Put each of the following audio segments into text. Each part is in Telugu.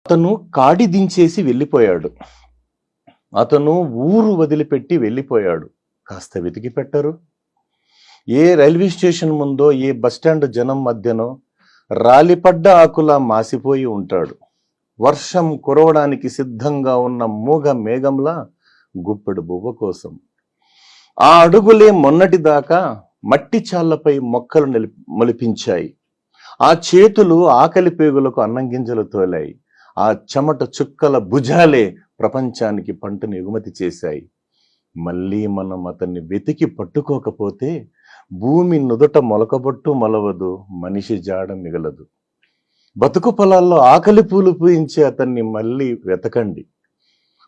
అతను కాడి దించేసి వెళ్ళిపోయాడు. అతను ఊరు వదిలిపెట్టి వెళ్ళిపోయాడు. కాస్త వెతికి పెట్టరు. ఏ రైల్వే స్టేషన్ ముందో, ఏ బస్టాండ్ జనం మధ్యనో రాలిపడ్డ ఆకులా మాసిపోయి ఉంటాడు. వర్షం కురవడానికి సిద్ధంగా ఉన్న మూగ మేఘంలా గుప్పెడు బువ్వ కోసం. ఆ అడుగులే మొన్నటిదాకా మట్టి చాళ్లపై మొక్కలు మొలిపించాయి. ఆ చేతులు ఆకలి పేగులకు అన్నం గింజలు తోలాయి. ఆ చెమట చుక్కల భుజాలే ప్రపంచానికి పంటను ఎగుమతి చేశాయి. మళ్ళీ మనం అతన్ని వెతికి పట్టుకోకపోతే భూమి నుదుట మొలకబొట్టు మొలవదు, మనిషి జాడ మిగలదు. బతుకు పొలాల్లో ఆకలి పూలు పూయించే అతన్ని మళ్ళీ వెతకండి.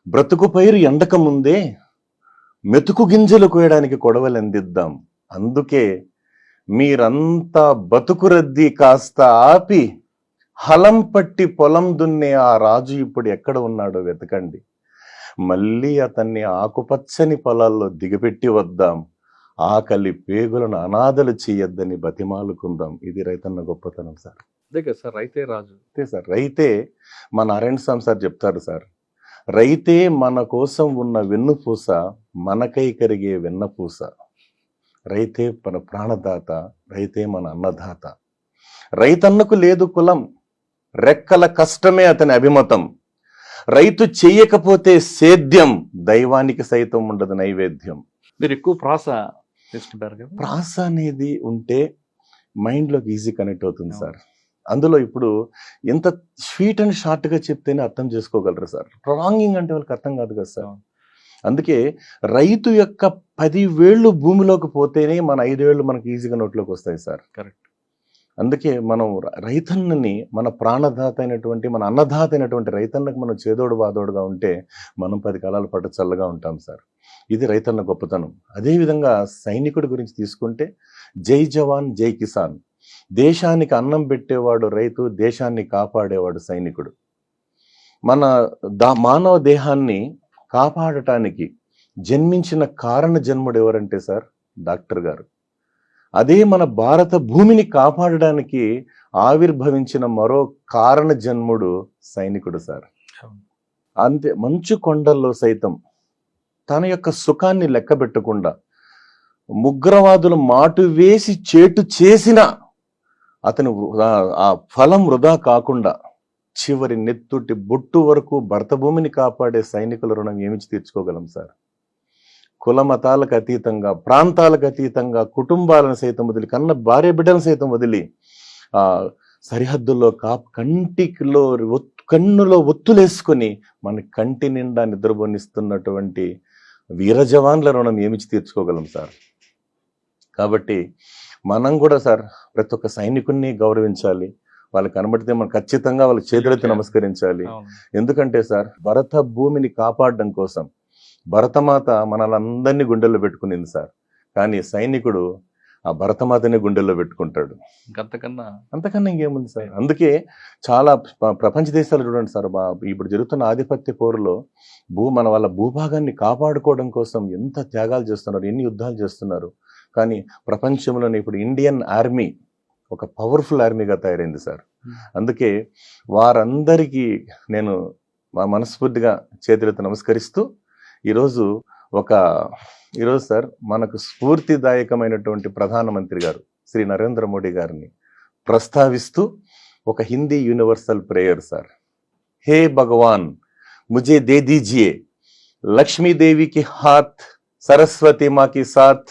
బ్రతుకు పైరు ఎండక ముందే మెతుకు గింజలు కోయడానికి కొడవలు అందిద్దాం. అందుకే మీరంతా బతుకు రద్దీ కాస్త ఆపి హలం పట్టి పొలం దున్నే ఆ రాజు ఇప్పుడు ఎక్కడ ఉన్నాడో వెతకండి. మళ్ళీ అతన్ని ఆకుపచ్చని పొలాల్లో దిగపెట్టి వద్దాం. ఆకలి పేగులను అనాథలు చేయొద్దని బతిమాలుకుందాం. ఇది రైతన్న గొప్పతనం సార్. అదే కదా సార్, రైతే రాజు. అంతే సార్. రైతే మా నారాయణ స్వామి సార్ చెప్తారు సార్, రైతే మన కోసం ఉన్న వెన్నుపూస, మనకై కరిగే వెన్నపూస. రైతే మన ప్రాణదాత, రైతే మన అన్నదాత. రైతన్నకు లేదు కులం, రెక్కల కష్టమే అతని అభిమతం. రైతు చెయ్యకపోతే సేద్యం, దైవానికి సైతం ఉండదు నైవేద్యం. మీరు ఎక్కువ ప్రాస తీసుకుంటారు కదా. ప్రాస అనేది ఉంటే మైండ్లోకి ఈజీ కనెక్ట్ అవుతుంది సార్. అందులో ఇప్పుడు ఎంత స్వీట్ అండ్ షార్ట్ గా చెప్తేనే అర్థం చేసుకోగలరు సార్. ప్రొలాంగింగ్ అంటే వాళ్ళకి అర్థం కాదు కదా సార్. అందుకే రైతు యొక్క 10 వేళ్ళు భూమిలోకి పోతేనే మన 5 వేళ్ళు మనకి ఈజీగా నోట్లోకి వస్తాయి సార్. కరెక్ట్. అందుకే మనం రైతన్నని, మన ప్రాణదాత అయినటువంటి, మన అన్నదాత అయినటువంటి రైతన్నకు మనం చేదోడు బాదోడుగా ఉంటే మనం 10 కాలాల పాటు చల్లగా ఉంటాం సార్. ఇది రైతన్న గొప్పతనం. అదేవిధంగా సైనికుడి గురించి తీసుకుంటే జై జవాన్ జై కిసాన్. దేశానికి అన్నం పెట్టేవాడు రైతు, దేశాన్ని కాపాడేవాడు సైనికుడు. మన మానవ దేహాన్ని కాపాడటానికి జన్మించిన కారణ జన్ముడు ఎవరంటే సార్, డాక్టర్ గారు. అదే మన భారత భూమిని కాపాడడానికి ఆవిర్భవించిన మరో కారణ జన్ముడు సైనికుడు సార్. అంతే, మంచు కొండల్లో సైతం తన యొక్క సుఖాన్ని లెక్కబెట్టకుండా ఉగ్రవాదులు మాటు వేసి చేటు చేసిన అతను ఆ ఫలం వృధా కాకుండా చివరి నెత్తుటి బొట్టు వరకు భరత భూమిని కాపాడే సైనికుల రుణం ఏమిచ్చి తీర్చుకోగలం సార్. కుల మతాలకు అతీతంగా, ప్రాంతాలకు అతీతంగా, కుటుంబాలను సైతం వదిలి, కన్న భార్య బిడ్డలను సైతం వదిలి ఆ సరిహద్దుల్లో కన్నులో ఒత్తులేసుకొని మన కంటి నిండా నిద్రబొనిస్తున్నటువంటి వీర జవాన్ల రుణం ఏమిచ్చి తీర్చుకోగలం సార్. కాబట్టి మనం కూడా సార్ ప్రతి ఒక్క సైనికుడిని గౌరవించాలి. వాళ్ళకి కనబడితే మనం ఖచ్చితంగా వాళ్ళకి చేతులెత్తి నమస్కరించాలి. ఎందుకంటే సార్, భరత భూమిని కాపాడడం కోసం భరతమాత మనలందరినీ గుండెల్లో పెట్టుకునింది సార్. కానీ సైనికుడు ఆ భరతమాతని గుండెల్లో పెట్టుకుంటాడు. అంతకన్నా ఇంకేముంది సార్. అందుకే చాలా ప్రపంచ దేశాలు చూడండి సార్, ఇప్పుడు జరుగుతున్న ఆధిపత్య పోరులో మన వాళ్ళ భూభాగాన్ని కాపాడుకోవడం కోసం ఎంత త్యాగాలు చేస్తున్నారు, ఎన్ని యుద్ధాలు చేస్తున్నారు. కానీ ప్రపంచంలోనే ఇప్పుడు ఇండియన్ ఆర్మీ ఒక పవర్ఫుల్ ఆర్మీగా తయారైంది సార్. అందుకే వారందరికీ నేను మనస్ఫూర్తిగా చేతులెత్తి నమస్కరిస్తూ ఈరోజు సార్ మనకు స్ఫూర్తిదాయకమైనటువంటి ప్రధానమంత్రి గారు శ్రీ నరేంద్ర మోడీ గారిని ప్రస్తావిస్తూ ఒక హిందీ యూనివర్సల్ ప్రేయర్ సార్. హే భగవాన్ ముझे दे दीजिए, लक्ष्मी देवी की हाथ, सरस्वती माँ की साथ,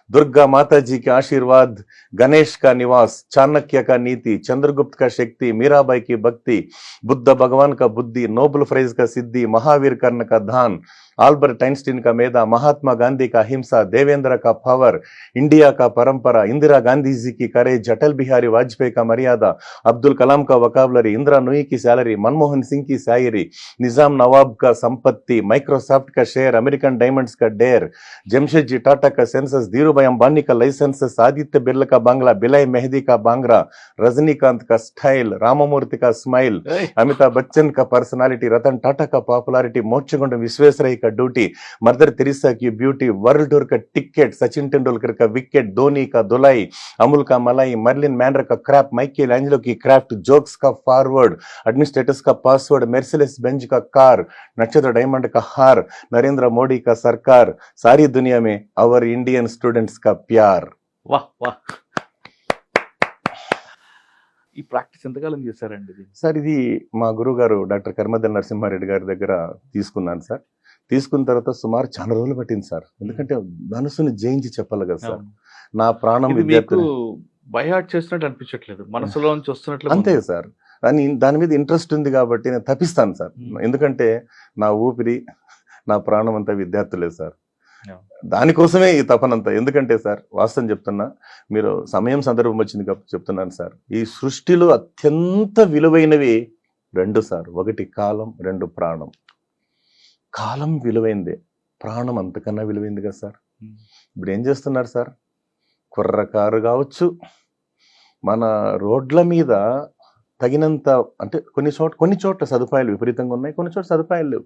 दुर्गा माता जी के आशीर्वाद, गणेश का निवास, चाणक्य का नीति, चंद्रगुप्त का शक्ति, मीराबाई की भक्ति, बुद्ध भगवान का बुद्धि, नोबेल प्राइज का सिद्धि, महावीर कर्ण का दान, आल्बर्ट आइंस्टीन का मेधा, महात्मा गांधी का हिंसा, देवेंद्र का पावर, इंडिया का परंपरा, इंदिरा गांधी जी की करेज, अटल बिहारी वाजपेयी का मर्यादा, अब्दुल कलाम का वकाबलरी, इंदिरा नूई की सैलरी, मनमोहन सिंह की शायरी, निजाम नवाब का संपत्ति, माइक्रोसॉफ्ट का शेयर, अमेरिकन डायमंड्स का डेयर, जमशेदजी टाटा का सेंसस, धीरूभाई भाई अंबानी का लाइसेंस, आदित्य बिरला का बांग्ला, बिलाई मेहदी का बांग्रा, रजनीकांत का स्टाइल, राममूर्ति का स्माइल, अमिताभ बच्चन का पर्सनालिटी, रतन टाटा का पॉपुलैरिटी, मोक्षगुंड विश्वेश्वरैया का ड्यूटी, मदर तेरेसा की ब्यूटी, वर्ल्ड टूर का टिकट, सचिन तेंदुलकर का विकेट, धोनी का धुलाई, अमूल का मलाई, मर्लिन मैनर का क्रैप, माइकल एंजेलो की क्राफ्ट, जोक्स का फॉरवर्ड, एडमिनिस्ट्रेटर्स का पासवर्ड, मेर्सिडीज बेंज का कार, नक्षत्र डायमंड का हार, नरेंद्र मोदी का सरकार, सारी दुनिया में अवर इंडियन स्टूडेंट्स का प्यार. వాహ్ వాహ్. ఈ ప్రాక్టీస్ ఎంతకాలం చేశారండి ఇది? సార్ ఇది మా గురువు గారు డాక్టర్ కర్మదల్ నరసింహారెడ్డి గారి దగ్గర తీసుకున్నాను సార్. తీసుకున్న తర్వాత సుమారు చాలా రోజులు పట్టింది సార్. ఎందుకంటే మనసుని జయించి చెప్పాలి కదా సార్. అవును. నా ప్రాణం ఇది మీకు విద్యార్థులు బైహార్ట్ చేసినట్టు అనిపించట్లేదు, మనసులో నుంచి వస్తున్నట్లు అంతే సార్. దాని మీద ఇంట్రెస్ట్ ఉంది కాబట్టి నేను తప్పిస్తాను సార్. ఎందుకంటే నా ఊపిరి, నా ప్రాణం అంతా విద్యార్థులే సార్. Yeah. దానికోసమే ఈ తపనంతా. ఎందుకంటే సార్ వాస్తవం చెప్తున్నా, మీరు సమయం సందర్భం వచ్చింది కాబట్టి చెప్తున్నాను సార్. ఈ సృష్టిలో అత్యంత విలువైనవి రెండు సార్. ఒకటి కాలం, రెండు ప్రాణం. కాలం విలువైందే, ప్రాణం అంతకన్నా విలువైంది కదా సార్. ఇప్పుడు ఏం చేస్తున్నారు సార్, కుర్రకారు కావచ్చు, మన రోడ్ల మీద తగినంత అంటే కొన్ని చోట్ల సదుపాయాలు విపరీతంగా ఉన్నాయి, కొన్ని చోట్ల సదుపాయాలు లేవు.